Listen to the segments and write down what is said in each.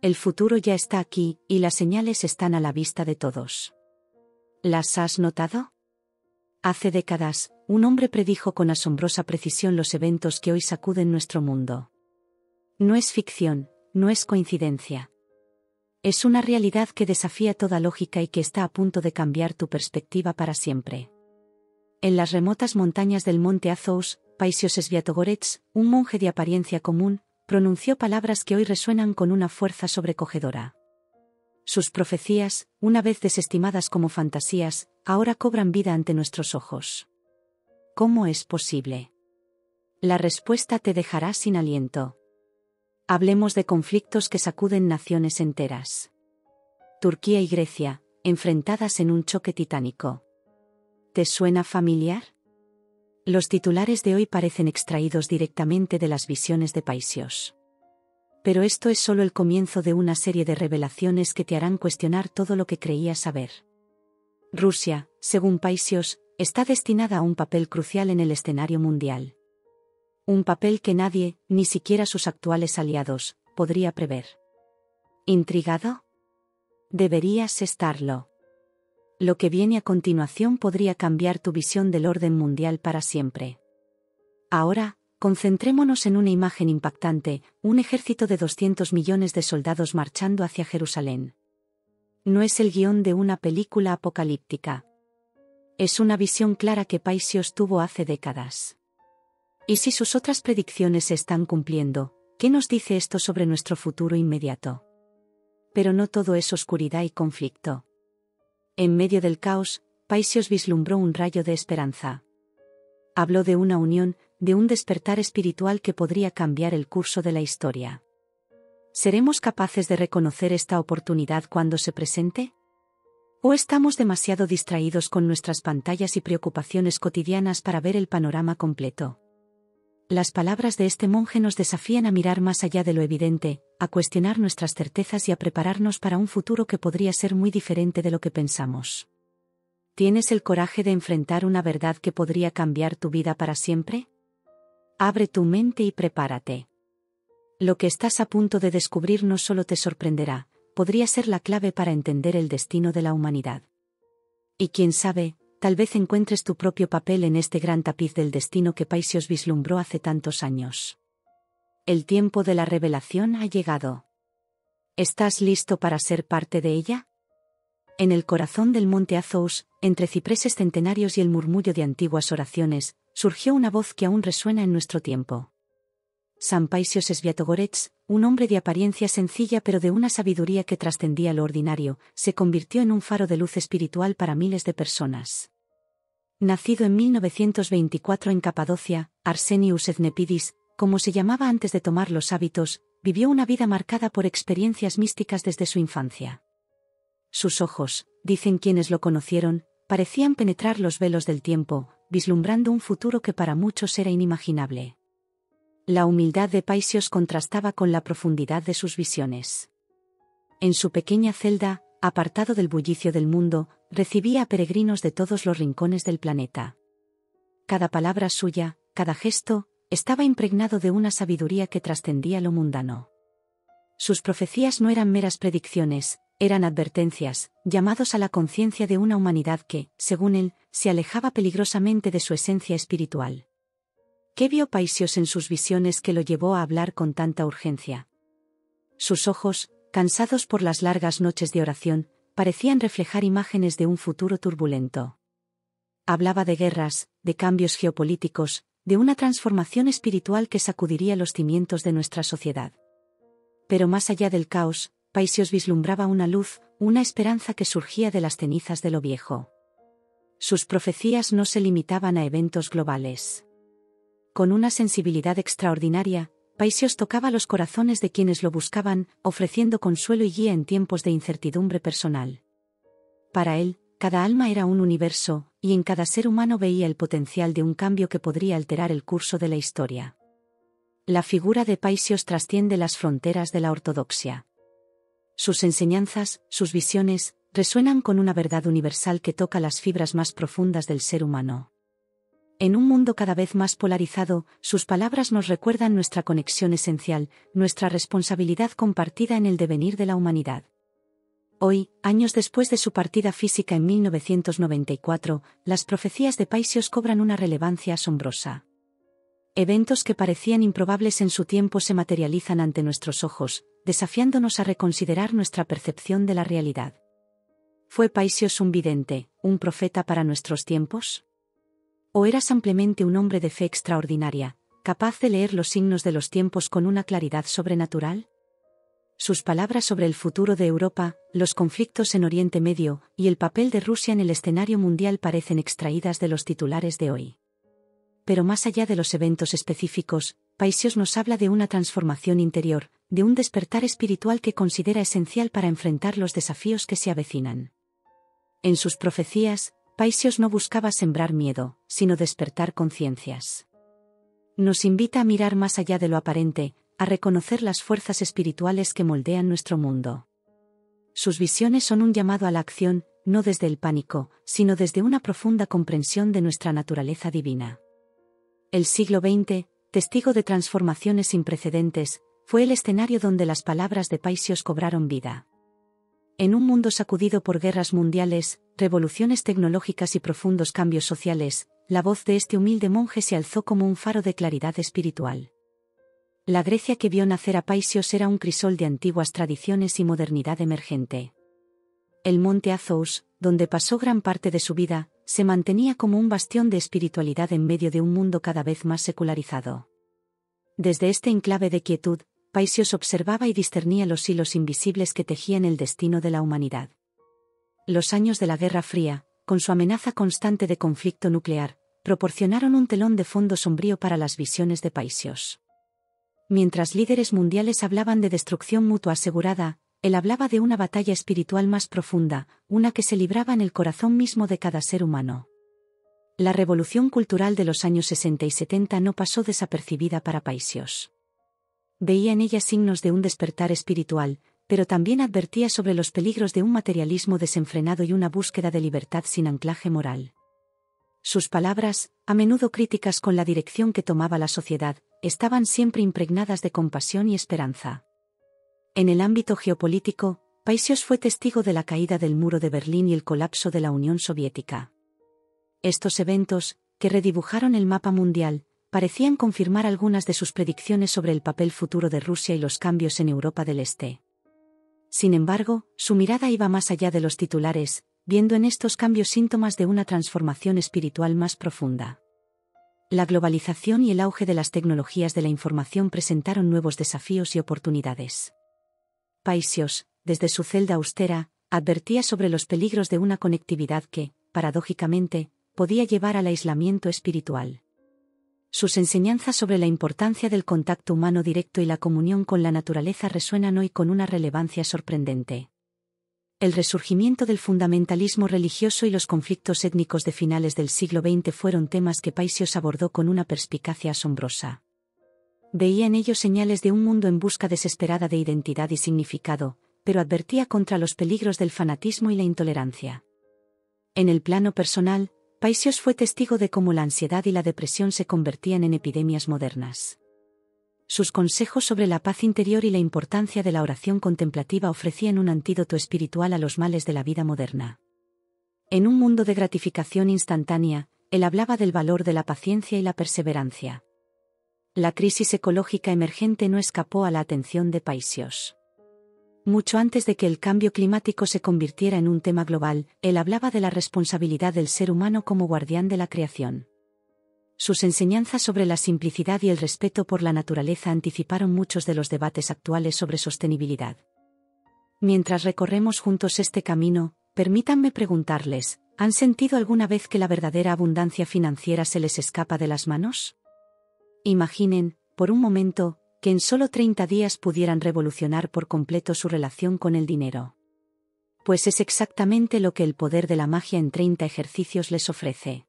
El futuro ya está aquí, y las señales están a la vista de todos. ¿Las has notado? Hace décadas, un hombre predijo con asombrosa precisión los eventos que hoy sacuden nuestro mundo. No es ficción, no es coincidencia. Es una realidad que desafía toda lógica y que está a punto de cambiar tu perspectiva para siempre. En las remotas montañas del monte Athos, Paisios Sviatogorets, un monje de apariencia común, pronunció palabras que hoy resuenan con una fuerza sobrecogedora. Sus profecías, una vez desestimadas como fantasías, ahora cobran vida ante nuestros ojos. ¿Cómo es posible? La respuesta te dejará sin aliento. Hablemos de conflictos que sacuden naciones enteras. Turquía y Grecia, enfrentadas en un choque titánico. ¿Te suena familiar? Los titulares de hoy parecen extraídos directamente de las visiones de Paisios. Pero esto es solo el comienzo de una serie de revelaciones que te harán cuestionar todo lo que creías saber. Rusia, según Paisios, está destinada a un papel crucial en el escenario mundial. Un papel que nadie, ni siquiera sus actuales aliados, podría prever. ¿Intrigado? Deberías estarlo. Lo que viene a continuación podría cambiar tu visión del orden mundial para siempre. Ahora, concentrémonos en una imagen impactante, un ejército de 200 millones de soldados marchando hacia Jerusalén. No es el guión de una película apocalíptica. Es una visión clara que Paisios tuvo hace décadas. ¿Y si sus otras predicciones se están cumpliendo? ¿Qué nos dice esto sobre nuestro futuro inmediato? Pero no todo es oscuridad y conflicto. En medio del caos, Paisios vislumbró un rayo de esperanza. Habló de una unión, de un despertar espiritual que podría cambiar el curso de la historia. ¿Seremos capaces de reconocer esta oportunidad cuando se presente? ¿O estamos demasiado distraídos con nuestras pantallas y preocupaciones cotidianas para ver el panorama completo? Las palabras de este monje nos desafían a mirar más allá de lo evidente, a cuestionar nuestras certezas y a prepararnos para un futuro que podría ser muy diferente de lo que pensamos. ¿Tienes el coraje de enfrentar una verdad que podría cambiar tu vida para siempre? Abre tu mente y prepárate. Lo que estás a punto de descubrir no solo te sorprenderá, podría ser la clave para entender el destino de la humanidad. Y quién sabe, tal vez encuentres tu propio papel en este gran tapiz del destino que Paisios vislumbró hace tantos años. El tiempo de la revelación ha llegado. ¿Estás listo para ser parte de ella? En el corazón del monte Athos, entre cipreses centenarios y el murmullo de antiguas oraciones, surgió una voz que aún resuena en nuestro tiempo. San Paisios Sviatogorets, un hombre de apariencia sencilla pero de una sabiduría que trascendía lo ordinario, se convirtió en un faro de luz espiritual para miles de personas. Nacido en 1924 en Capadocia, Arsenius Ethnepidis, como se llamaba antes de tomar los hábitos, vivió una vida marcada por experiencias místicas desde su infancia. Sus ojos, dicen quienes lo conocieron, parecían penetrar los velos del tiempo, vislumbrando un futuro que para muchos era inimaginable. La humildad de Paisios contrastaba con la profundidad de sus visiones. En su pequeña celda, apartado del bullicio del mundo, recibía a peregrinos de todos los rincones del planeta. Cada palabra suya, cada gesto, estaba impregnado de una sabiduría que trascendía lo mundano. Sus profecías no eran meras predicciones, eran advertencias, llamados a la conciencia de una humanidad que, según él, se alejaba peligrosamente de su esencia espiritual. ¿Qué vio Paisios en sus visiones que lo llevó a hablar con tanta urgencia? Sus ojos, cansados por las largas noches de oración, parecían reflejar imágenes de un futuro turbulento. Hablaba de guerras, de cambios geopolíticos, de una transformación espiritual que sacudiría los cimientos de nuestra sociedad. Pero más allá del caos, Paisios vislumbraba una luz, una esperanza que surgía de las cenizas de lo viejo. Sus profecías no se limitaban a eventos globales. Con una sensibilidad extraordinaria, Paisios tocaba los corazones de quienes lo buscaban, ofreciendo consuelo y guía en tiempos de incertidumbre personal. Para él, cada alma era un universo, y en cada ser humano veía el potencial de un cambio que podría alterar el curso de la historia. La figura de Paisios trasciende las fronteras de la ortodoxia. Sus enseñanzas, sus visiones, resuenan con una verdad universal que toca las fibras más profundas del ser humano. En un mundo cada vez más polarizado, sus palabras nos recuerdan nuestra conexión esencial, nuestra responsabilidad compartida en el devenir de la humanidad. Hoy, años después de su partida física en 1994, las profecías de Paisios cobran una relevancia asombrosa. Eventos que parecían improbables en su tiempo se materializan ante nuestros ojos, desafiándonos a reconsiderar nuestra percepción de la realidad. ¿Fue Paisios un vidente, un profeta para nuestros tiempos? ¿O era simplemente un hombre de fe extraordinaria, capaz de leer los signos de los tiempos con una claridad sobrenatural? Sus palabras sobre el futuro de Europa, los conflictos en Oriente Medio y el papel de Rusia en el escenario mundial parecen extraídas de los titulares de hoy. Pero más allá de los eventos específicos, Paisios nos habla de una transformación interior, de un despertar espiritual que considera esencial para enfrentar los desafíos que se avecinan. En sus profecías, Paisios no buscaba sembrar miedo, sino despertar conciencias. Nos invita a mirar más allá de lo aparente, a reconocer las fuerzas espirituales que moldean nuestro mundo. Sus visiones son un llamado a la acción, no desde el pánico, sino desde una profunda comprensión de nuestra naturaleza divina. El siglo XX, testigo de transformaciones sin precedentes, fue el escenario donde las palabras de Paisios cobraron vida. En un mundo sacudido por guerras mundiales, revoluciones tecnológicas y profundos cambios sociales, la voz de este humilde monje se alzó como un faro de claridad espiritual. La Grecia que vio nacer a Paisios era un crisol de antiguas tradiciones y modernidad emergente. El monte Athos, donde pasó gran parte de su vida, se mantenía como un bastión de espiritualidad en medio de un mundo cada vez más secularizado. Desde este enclave de quietud, Paisios observaba y discernía los hilos invisibles que tejían el destino de la humanidad. Los años de la Guerra Fría, con su amenaza constante de conflicto nuclear, proporcionaron un telón de fondo sombrío para las visiones de Paisios. Mientras líderes mundiales hablaban de destrucción mutua asegurada, él hablaba de una batalla espiritual más profunda, una que se libraba en el corazón mismo de cada ser humano. La revolución cultural de los años 60 y 70 no pasó desapercibida para Paisios. Veía en ella signos de un despertar espiritual, pero también advertía sobre los peligros de un materialismo desenfrenado y una búsqueda de libertad sin anclaje moral. Sus palabras, a menudo críticas con la dirección que tomaba la sociedad, estaban siempre impregnadas de compasión y esperanza. En el ámbito geopolítico, Paisios fue testigo de la caída del muro de Berlín y el colapso de la Unión Soviética. Estos eventos, que redibujaron el mapa mundial, parecían confirmar algunas de sus predicciones sobre el papel futuro de Rusia y los cambios en Europa del Este. Sin embargo, su mirada iba más allá de los titulares, viendo en estos cambios síntomas de una transformación espiritual más profunda. La globalización y el auge de las tecnologías de la información presentaron nuevos desafíos y oportunidades. Paisios, desde su celda austera, advertía sobre los peligros de una conectividad que, paradójicamente, podía llevar al aislamiento espiritual. Sus enseñanzas sobre la importancia del contacto humano directo y la comunión con la naturaleza resuenan hoy con una relevancia sorprendente. El resurgimiento del fundamentalismo religioso y los conflictos étnicos de finales del siglo XX fueron temas que Paisios abordó con una perspicacia asombrosa. Veía en ellos señales de un mundo en busca desesperada de identidad y significado, pero advertía contra los peligros del fanatismo y la intolerancia. En el plano personal, Paisios fue testigo de cómo la ansiedad y la depresión se convertían en epidemias modernas. Sus consejos sobre la paz interior y la importancia de la oración contemplativa ofrecían un antídoto espiritual a los males de la vida moderna. En un mundo de gratificación instantánea, él hablaba del valor de la paciencia y la perseverancia. La crisis ecológica emergente no escapó a la atención de Paisios. Mucho antes de que el cambio climático se convirtiera en un tema global, él hablaba de la responsabilidad del ser humano como guardián de la creación. Sus enseñanzas sobre la simplicidad y el respeto por la naturaleza anticiparon muchos de los debates actuales sobre sostenibilidad. Mientras recorremos juntos este camino, permítanme preguntarles, ¿han sentido alguna vez que la verdadera abundancia financiera se les escapa de las manos? Imaginen, por un momento, que en solo 30 días pudieran revolucionar por completo su relación con el dinero. Pues es exactamente lo que el poder de la magia en 30 ejercicios les ofrece.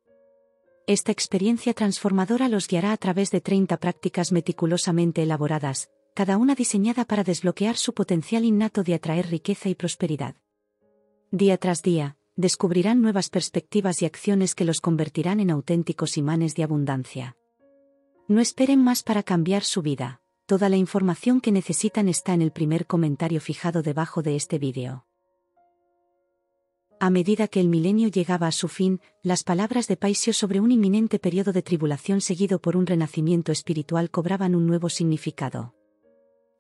Esta experiencia transformadora los guiará a través de 30 prácticas meticulosamente elaboradas, cada una diseñada para desbloquear su potencial innato de atraer riqueza y prosperidad. Día tras día, descubrirán nuevas perspectivas y acciones que los convertirán en auténticos imanes de abundancia. No esperen más para cambiar su vida. Toda la información que necesitan está en el primer comentario fijado debajo de este vídeo. A medida que el milenio llegaba a su fin, las palabras de Paisio sobre un inminente periodo de tribulación seguido por un renacimiento espiritual cobraban un nuevo significado.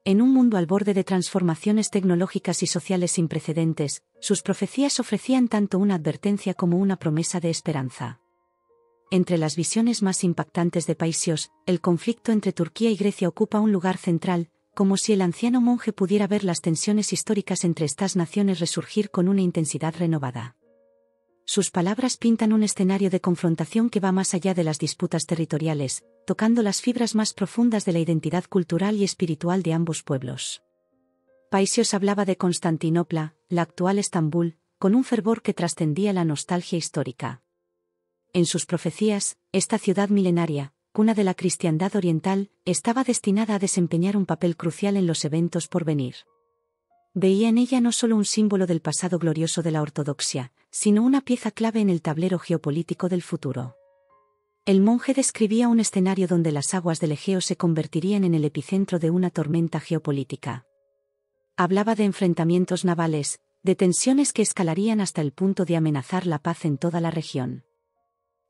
En un mundo al borde de transformaciones tecnológicas y sociales sin precedentes, sus profecías ofrecían tanto una advertencia como una promesa de esperanza. Entre las visiones más impactantes de Paisios, el conflicto entre Turquía y Grecia ocupa un lugar central, como si el anciano monje pudiera ver las tensiones históricas entre estas naciones resurgir con una intensidad renovada. Sus palabras pintan un escenario de confrontación que va más allá de las disputas territoriales, tocando las fibras más profundas de la identidad cultural y espiritual de ambos pueblos. Paisios hablaba de Constantinopla, la actual Estambul, con un fervor que trascendía la nostalgia histórica. En sus profecías, esta ciudad milenaria, cuna de la cristiandad oriental, estaba destinada a desempeñar un papel crucial en los eventos por venir. Veía en ella no solo un símbolo del pasado glorioso de la ortodoxia, sino una pieza clave en el tablero geopolítico del futuro. El monje describía un escenario donde las aguas del Egeo se convertirían en el epicentro de una tormenta geopolítica. Hablaba de enfrentamientos navales, de tensiones que escalarían hasta el punto de amenazar la paz en toda la región.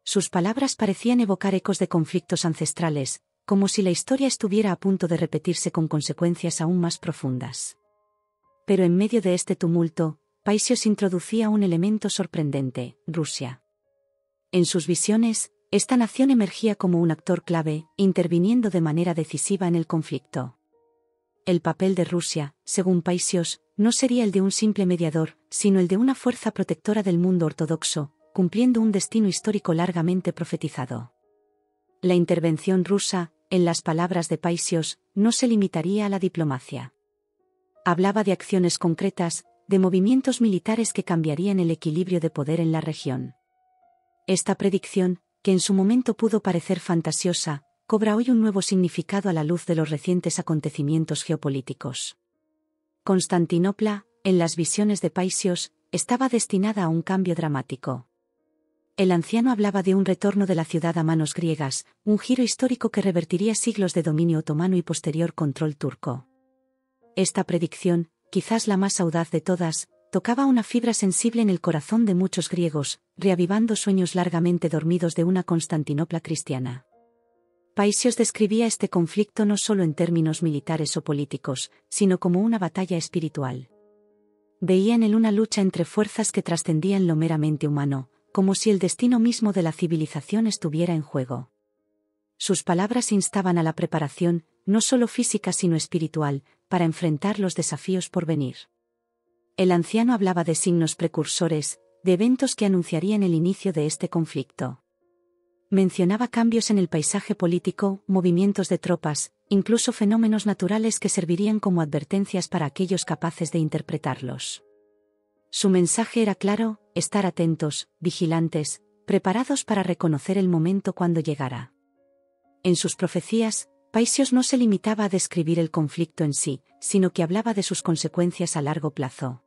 Sus palabras parecían evocar ecos de conflictos ancestrales, como si la historia estuviera a punto de repetirse con consecuencias aún más profundas. Pero en medio de este tumulto, Paisios introducía un elemento sorprendente: Rusia. En sus visiones, esta nación emergía como un actor clave, interviniendo de manera decisiva en el conflicto. El papel de Rusia, según Paisios, no sería el de un simple mediador, sino el de una fuerza protectora del mundo ortodoxo, cumpliendo un destino histórico largamente profetizado. La intervención rusa, en las palabras de Paisios, no se limitaría a la diplomacia. Hablaba de acciones concretas, de movimientos militares que cambiarían el equilibrio de poder en la región. Esta predicción, que en su momento pudo parecer fantasiosa, cobra hoy un nuevo significado a la luz de los recientes acontecimientos geopolíticos. Constantinopla, en las visiones de Paisios, estaba destinada a un cambio dramático. El anciano hablaba de un retorno de la ciudad a manos griegas, un giro histórico que revertiría siglos de dominio otomano y posterior control turco. Esta predicción, quizás la más audaz de todas, tocaba una fibra sensible en el corazón de muchos griegos, reavivando sueños largamente dormidos de una Constantinopla cristiana. Paisios describía este conflicto no solo en términos militares o políticos, sino como una batalla espiritual. Veía en él una lucha entre fuerzas que trascendían lo meramente humano, como si el destino mismo de la civilización estuviera en juego. Sus palabras instaban a la preparación, no solo física sino espiritual, para enfrentar los desafíos por venir. El anciano hablaba de signos precursores, de eventos que anunciarían el inicio de este conflicto. Mencionaba cambios en el paisaje político, movimientos de tropas, incluso fenómenos naturales que servirían como advertencias para aquellos capaces de interpretarlos. Su mensaje era claro: estar atentos, vigilantes, preparados para reconocer el momento cuando llegara. En sus profecías, Paisios no se limitaba a describir el conflicto en sí, sino que hablaba de sus consecuencias a largo plazo.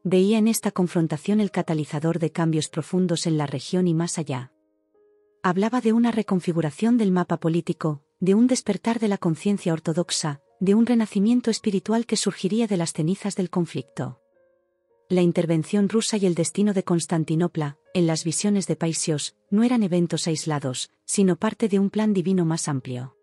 Veía en esta confrontación el catalizador de cambios profundos en la región y más allá. Hablaba de una reconfiguración del mapa político, de un despertar de la conciencia ortodoxa, de un renacimiento espiritual que surgiría de las cenizas del conflicto. La intervención rusa y el destino de Constantinopla, en las visiones de Paisios, no eran eventos aislados, sino parte de un plan divino más amplio.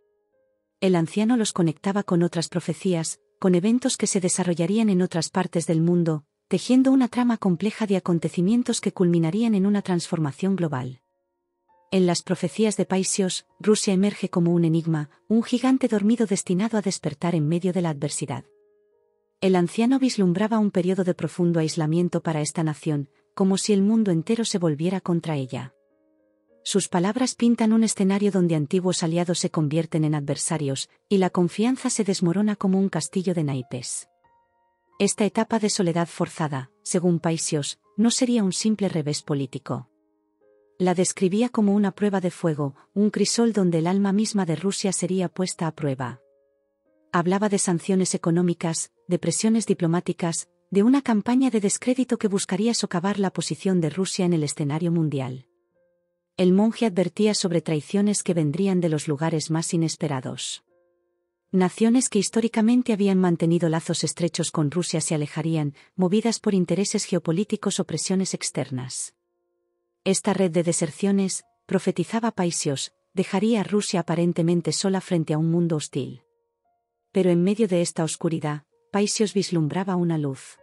El anciano los conectaba con otras profecías, con eventos que se desarrollarían en otras partes del mundo, tejiendo una trama compleja de acontecimientos que culminarían en una transformación global. En las profecías de Paisios, Rusia emerge como un enigma, un gigante dormido destinado a despertar en medio de la adversidad. El anciano vislumbraba un periodo de profundo aislamiento para esta nación, como si el mundo entero se volviera contra ella. Sus palabras pintan un escenario donde antiguos aliados se convierten en adversarios, y la confianza se desmorona como un castillo de naipes. Esta etapa de soledad forzada, según Paisios, no sería un simple revés político. La describía como una prueba de fuego, un crisol donde el alma misma de Rusia sería puesta a prueba. Hablaba de sanciones económicas, de presiones diplomáticas, de una campaña de descrédito que buscaría socavar la posición de Rusia en el escenario mundial. El monje advertía sobre traiciones que vendrían de los lugares más inesperados. Naciones que históricamente habían mantenido lazos estrechos con Rusia se alejarían, movidas por intereses geopolíticos o presiones externas. Esta red de deserciones, profetizaba Paisios, dejaría a Rusia aparentemente sola frente a un mundo hostil. Pero en medio de esta oscuridad, Paisios vislumbraba una luz.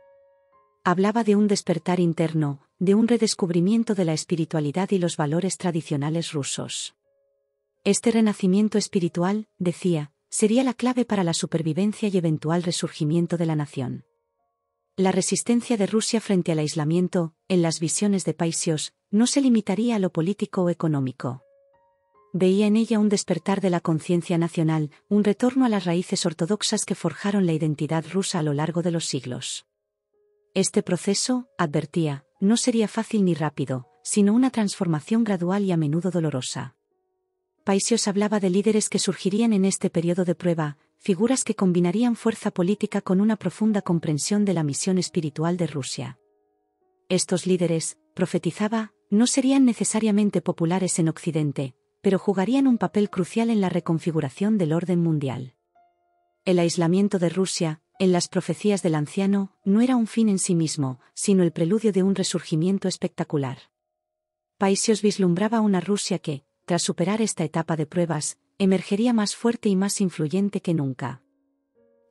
Hablaba de un despertar interno, de un redescubrimiento de la espiritualidad y los valores tradicionales rusos. Este renacimiento espiritual, decía, sería la clave para la supervivencia y eventual resurgimiento de la nación. La resistencia de Rusia frente al aislamiento, en las visiones de Paisios, no se limitaría a lo político o económico. Veía en ella un despertar de la conciencia nacional, un retorno a las raíces ortodoxas que forjaron la identidad rusa a lo largo de los siglos. Este proceso, advertía, no sería fácil ni rápido, sino una transformación gradual y a menudo dolorosa. Paisios hablaba de líderes que surgirían en este periodo de prueba, figuras que combinarían fuerza política con una profunda comprensión de la misión espiritual de Rusia. Estos líderes, profetizaba, no serían necesariamente populares en Occidente, pero jugarían un papel crucial en la reconfiguración del orden mundial. El aislamiento de Rusia, en las profecías del anciano, no era un fin en sí mismo, sino el preludio de un resurgimiento espectacular. Paisios vislumbraba una Rusia que, tras superar esta etapa de pruebas, emergería más fuerte y más influyente que nunca.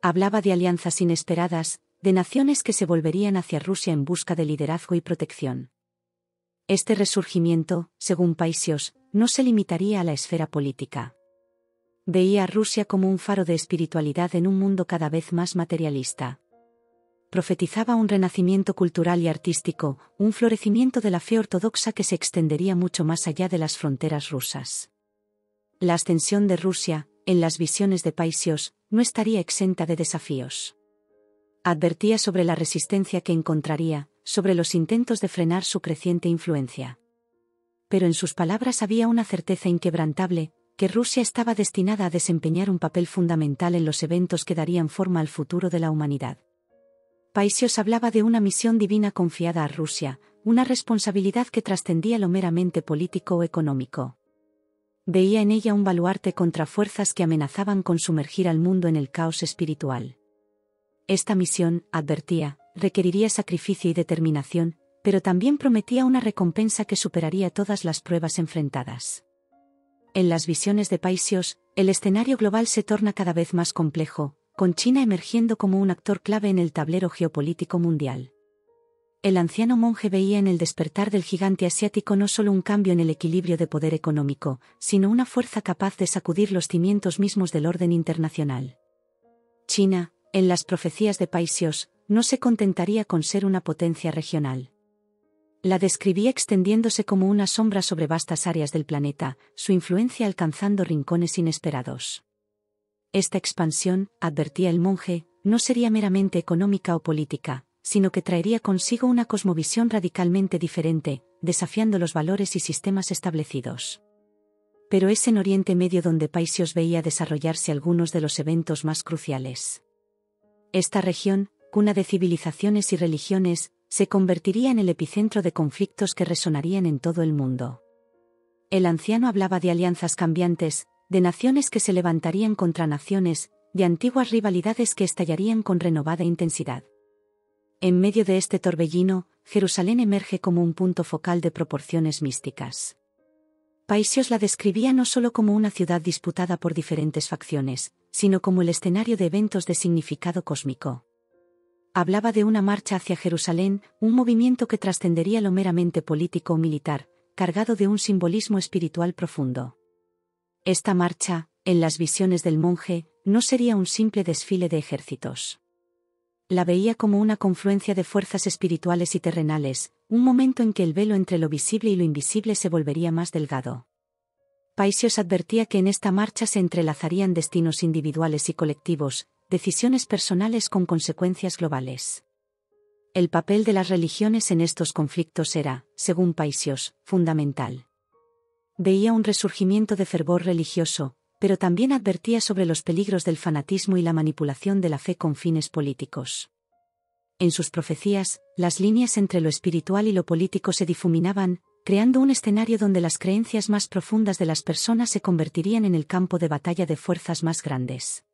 Hablaba de alianzas inesperadas, de naciones que se volverían hacia Rusia en busca de liderazgo y protección. Este resurgimiento, según Paisios, no se limitaría a la esfera política. Veía a Rusia como un faro de espiritualidad en un mundo cada vez más materialista. Profetizaba un renacimiento cultural y artístico, un florecimiento de la fe ortodoxa que se extendería mucho más allá de las fronteras rusas. La ascensión de Rusia, en las visiones de Paisios, no estaría exenta de desafíos. Advertía sobre la resistencia que encontraría, sobre los intentos de frenar su creciente influencia. Pero en sus palabras había una certeza inquebrantable, que Rusia estaba destinada a desempeñar un papel fundamental en los eventos que darían forma al futuro de la humanidad. Paisios hablaba de una misión divina confiada a Rusia, una responsabilidad que trascendía lo meramente político o económico. Veía en ella un baluarte contra fuerzas que amenazaban con sumergir al mundo en el caos espiritual. Esta misión, advertía, requeriría sacrificio y determinación, pero también prometía una recompensa que superaría todas las pruebas enfrentadas. En las visiones de Paisios, el escenario global se torna cada vez más complejo, con China emergiendo como un actor clave en el tablero geopolítico mundial. El anciano monje veía en el despertar del gigante asiático no solo un cambio en el equilibrio de poder económico, sino una fuerza capaz de sacudir los cimientos mismos del orden internacional. China, en las profecías de Paisios, no se contentaría con ser una potencia regional. La describía extendiéndose como una sombra sobre vastas áreas del planeta, su influencia alcanzando rincones inesperados. Esta expansión, advertía el monje, no sería meramente económica o política, sino que traería consigo una cosmovisión radicalmente diferente, desafiando los valores y sistemas establecidos. Pero es en Oriente Medio donde Paisios veía desarrollarse algunos de los eventos más cruciales. Esta región, cuna de civilizaciones y religiones, se convertiría en el epicentro de conflictos que resonarían en todo el mundo. El anciano hablaba de alianzas cambiantes, de naciones que se levantarían contra naciones, de antiguas rivalidades que estallarían con renovada intensidad. En medio de este torbellino, Jerusalén emerge como un punto focal de proporciones místicas. Paisios la describía no solo como una ciudad disputada por diferentes facciones, sino como el escenario de eventos de significado cósmico. Hablaba de una marcha hacia Jerusalén, un movimiento que trascendería lo meramente político o militar, cargado de un simbolismo espiritual profundo. Esta marcha, en las visiones del monje, no sería un simple desfile de ejércitos. La veía como una confluencia de fuerzas espirituales y terrenales, un momento en que el velo entre lo visible y lo invisible se volvería más delgado. Paisios advertía que en esta marcha se entrelazarían destinos individuales y colectivos, decisiones personales con consecuencias globales. El papel de las religiones en estos conflictos era, según Paisios, fundamental. Veía un resurgimiento de fervor religioso, pero también advertía sobre los peligros del fanatismo y la manipulación de la fe con fines políticos. En sus profecías, las líneas entre lo espiritual y lo político se difuminaban, creando un escenario donde las creencias más profundas de las personas se convertirían en el campo de batalla de fuerzas más grandes.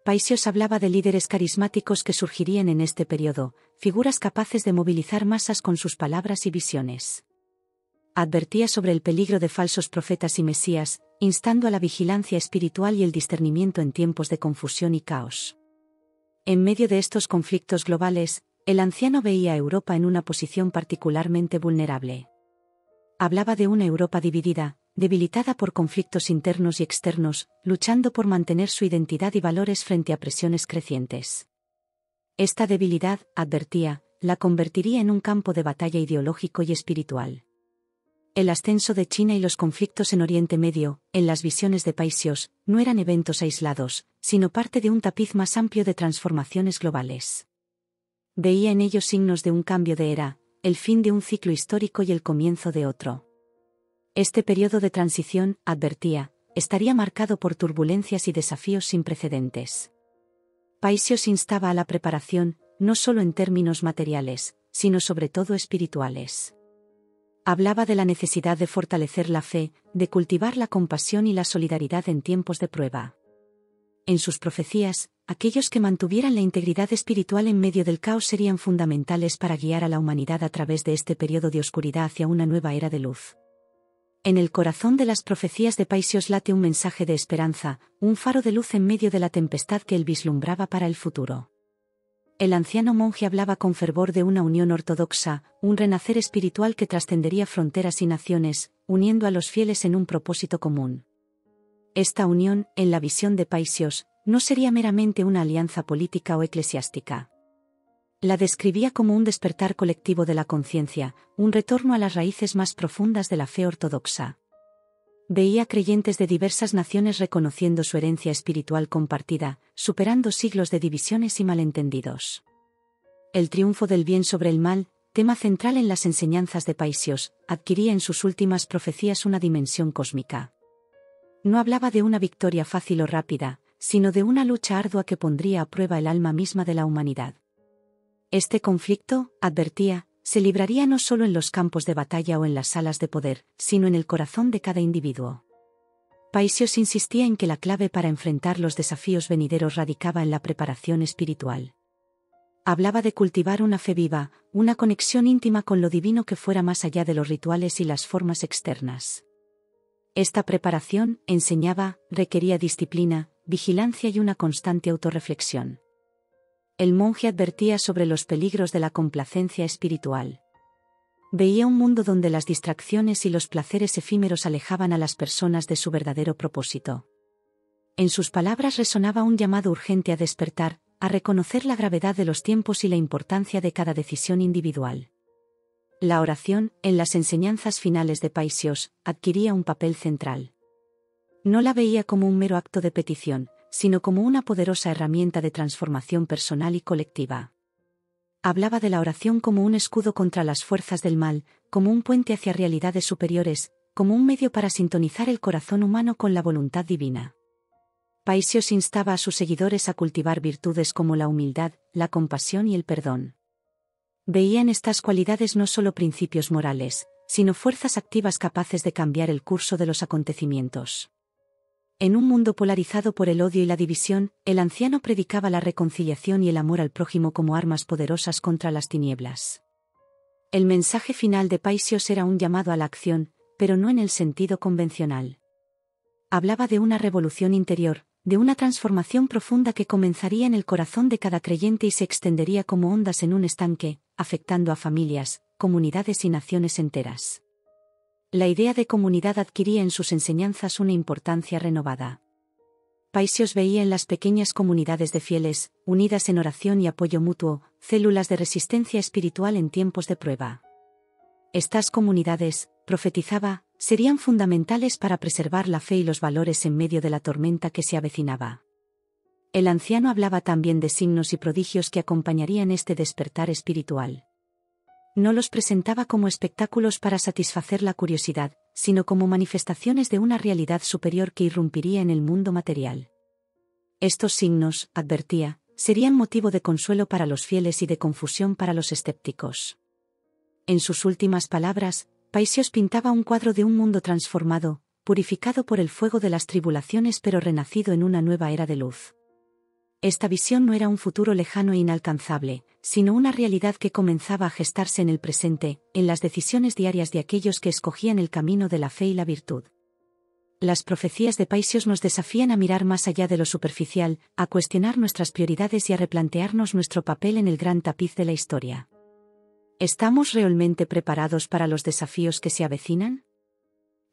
Paisios hablaba de líderes carismáticos que surgirían en este periodo, figuras capaces de movilizar masas con sus palabras y visiones. Advertía sobre el peligro de falsos profetas y mesías, instando a la vigilancia espiritual y el discernimiento en tiempos de confusión y caos. En medio de estos conflictos globales, el anciano veía a Europa en una posición particularmente vulnerable. Hablaba de una Europa dividida, debilitada por conflictos internos y externos, luchando por mantener su identidad y valores frente a presiones crecientes. Esta debilidad, advertía, la convertiría en un campo de batalla ideológico y espiritual. El ascenso de China y los conflictos en Oriente Medio, en las visiones de Paisios, no eran eventos aislados, sino parte de un tapiz más amplio de transformaciones globales. Veía en ellos signos de un cambio de era, el fin de un ciclo histórico y el comienzo de otro. Este periodo de transición, advertía, estaría marcado por turbulencias y desafíos sin precedentes. Paisios instaba a la preparación, no solo en términos materiales, sino sobre todo espirituales. Hablaba de la necesidad de fortalecer la fe, de cultivar la compasión y la solidaridad en tiempos de prueba. En sus profecías, aquellos que mantuvieran la integridad espiritual en medio del caos serían fundamentales para guiar a la humanidad a través de este periodo de oscuridad hacia una nueva era de luz. En el corazón de las profecías de Paisios late un mensaje de esperanza, un faro de luz en medio de la tempestad que él vislumbraba para el futuro. El anciano monje hablaba con fervor de una unión ortodoxa, un renacer espiritual que trascendería fronteras y naciones, uniendo a los fieles en un propósito común. Esta unión, en la visión de Paisios, no sería meramente una alianza política o eclesiástica. La describía como un despertar colectivo de la conciencia, un retorno a las raíces más profundas de la fe ortodoxa. Veía creyentes de diversas naciones reconociendo su herencia espiritual compartida, superando siglos de divisiones y malentendidos. El triunfo del bien sobre el mal, tema central en las enseñanzas de Paisios, adquiría en sus últimas profecías una dimensión cósmica. No hablaba de una victoria fácil o rápida, sino de una lucha ardua que pondría a prueba el alma misma de la humanidad. Este conflicto, advertía, se libraría no solo en los campos de batalla o en las salas de poder, sino en el corazón de cada individuo. Paisios insistía en que la clave para enfrentar los desafíos venideros radicaba en la preparación espiritual. Hablaba de cultivar una fe viva, una conexión íntima con lo divino que fuera más allá de los rituales y las formas externas. Esta preparación, enseñaba, requería disciplina, vigilancia y una constante autorreflexión. El monje advertía sobre los peligros de la complacencia espiritual. Veía un mundo donde las distracciones y los placeres efímeros alejaban a las personas de su verdadero propósito. En sus palabras resonaba un llamado urgente a despertar, a reconocer la gravedad de los tiempos y la importancia de cada decisión individual. La oración, en las enseñanzas finales de Paisios, adquiría un papel central. No la veía como un mero acto de petición, sino como una poderosa herramienta de transformación personal y colectiva. Hablaba de la oración como un escudo contra las fuerzas del mal, como un puente hacia realidades superiores, como un medio para sintonizar el corazón humano con la voluntad divina. Paisios instaba a sus seguidores a cultivar virtudes como la humildad, la compasión y el perdón. Veía en estas cualidades no solo principios morales, sino fuerzas activas capaces de cambiar el curso de los acontecimientos. En un mundo polarizado por el odio y la división, el anciano predicaba la reconciliación y el amor al prójimo como armas poderosas contra las tinieblas. El mensaje final de Paisios era un llamado a la acción, pero no en el sentido convencional. Hablaba de una revolución interior, de una transformación profunda que comenzaría en el corazón de cada creyente y se extendería como ondas en un estanque, afectando a familias, comunidades y naciones enteras. La idea de comunidad adquiría en sus enseñanzas una importancia renovada. Paisios veía en las pequeñas comunidades de fieles, unidas en oración y apoyo mutuo, células de resistencia espiritual en tiempos de prueba. Estas comunidades, profetizaba, serían fundamentales para preservar la fe y los valores en medio de la tormenta que se avecinaba. El anciano hablaba también de signos y prodigios que acompañarían este despertar espiritual. No los presentaba como espectáculos para satisfacer la curiosidad, sino como manifestaciones de una realidad superior que irrumpiría en el mundo material. Estos signos, advertía, serían motivo de consuelo para los fieles y de confusión para los escépticos. En sus últimas palabras, Paisios pintaba un cuadro de un mundo transformado, purificado por el fuego de las tribulaciones pero renacido en una nueva era de luz. Esta visión no era un futuro lejano e inalcanzable, sino una realidad que comenzaba a gestarse en el presente, en las decisiones diarias de aquellos que escogían el camino de la fe y la virtud. Las profecías de Paisios nos desafían a mirar más allá de lo superficial, a cuestionar nuestras prioridades y a replantearnos nuestro papel en el gran tapiz de la historia. ¿Estamos realmente preparados para los desafíos que se avecinan?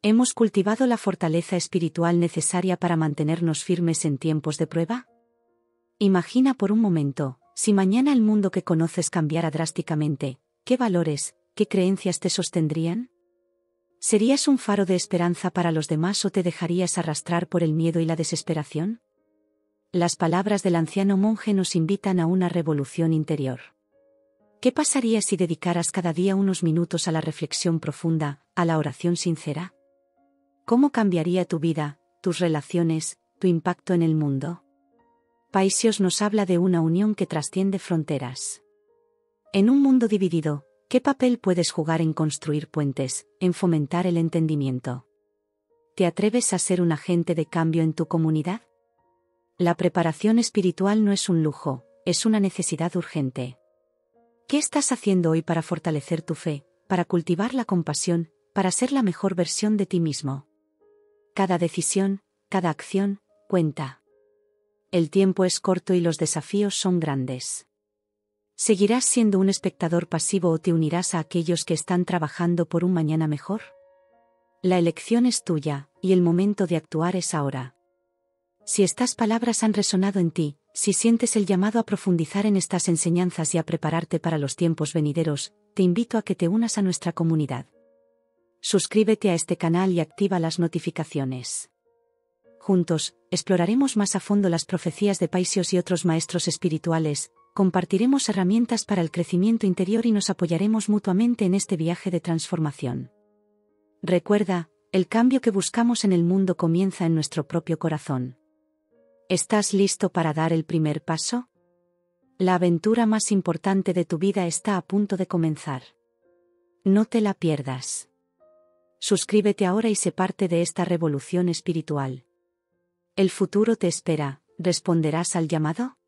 ¿Hemos cultivado la fortaleza espiritual necesaria para mantenernos firmes en tiempos de prueba? Imagina por un momento, si mañana el mundo que conoces cambiara drásticamente, ¿qué valores, qué creencias te sostendrían? ¿Serías un faro de esperanza para los demás o te dejarías arrastrar por el miedo y la desesperación? Las palabras del anciano monje nos invitan a una revolución interior. ¿Qué pasaría si dedicaras cada día unos minutos a la reflexión profunda, a la oración sincera? ¿Cómo cambiaría tu vida, tus relaciones, tu impacto en el mundo? Paisios nos habla de una unión que trasciende fronteras. En un mundo dividido, ¿qué papel puedes jugar en construir puentes, en fomentar el entendimiento? ¿Te atreves a ser un agente de cambio en tu comunidad? La preparación espiritual no es un lujo, es una necesidad urgente. ¿Qué estás haciendo hoy para fortalecer tu fe, para cultivar la compasión, para ser la mejor versión de ti mismo? Cada decisión, cada acción, cuenta. El tiempo es corto y los desafíos son grandes. ¿Seguirás siendo un espectador pasivo o te unirás a aquellos que están trabajando por un mañana mejor? La elección es tuya, y el momento de actuar es ahora. Si estas palabras han resonado en ti, si sientes el llamado a profundizar en estas enseñanzas y a prepararte para los tiempos venideros, te invito a que te unas a nuestra comunidad. Suscríbete a este canal y activa las notificaciones. Juntos, exploraremos más a fondo las profecías de Paisios y otros maestros espirituales, compartiremos herramientas para el crecimiento interior y nos apoyaremos mutuamente en este viaje de transformación. Recuerda, el cambio que buscamos en el mundo comienza en nuestro propio corazón. ¿Estás listo para dar el primer paso? La aventura más importante de tu vida está a punto de comenzar. No te la pierdas. Suscríbete ahora y sé parte de esta revolución espiritual. El futuro te espera, ¿responderás al llamado?